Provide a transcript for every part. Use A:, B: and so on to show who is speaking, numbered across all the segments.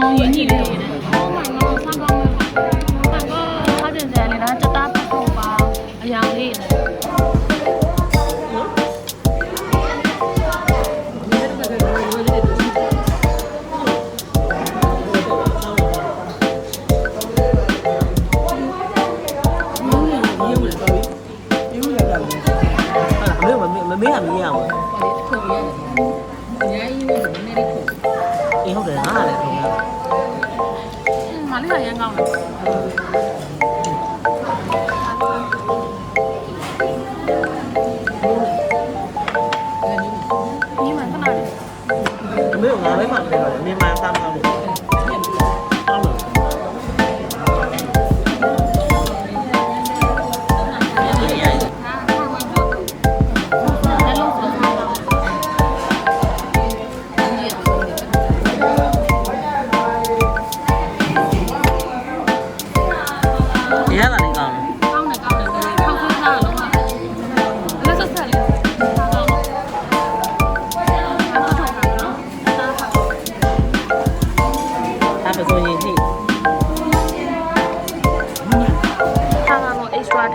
A: အောင်ရင်းကြီးလေးနဲ့ဟောမှာတော့ဆန်းကောင်းပဲပေါ့ဆန်းကောင်းအားကျင်တယ်လေဒါတက်တာပတ်ဖို့ပါအရာလေးနဲ့
B: မမေးရမရဘူး
A: ထုံရတယ်အများကြီးပဲနည်းနည်းလေးထုံ
B: အေးဟုတ်တယ်ငါကလည်းထုံရ
A: မလေးကရမ်းကောင်းတယ်ဒီမှာခဏလေး
B: အမေကငါပဲမှမပြောတယ်အမေမှသားမအောင်လို့ဟုတ်လို့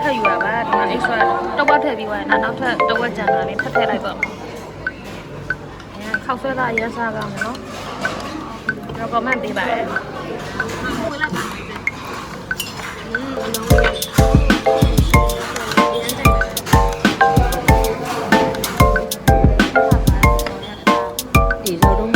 B: ထည့်ယူရပါဒီမှာ extra တော့ထည့်ပြီးသွားရင်နောက်ထပ်တော့ကြံတာလေးထပ်ထည့်လိုက်ပေါ့ခောက်ဆွဲသားရဲစားကောင်းတယ်နော်တော့ comment ပေးပါရဲ့ဒီလိုတော့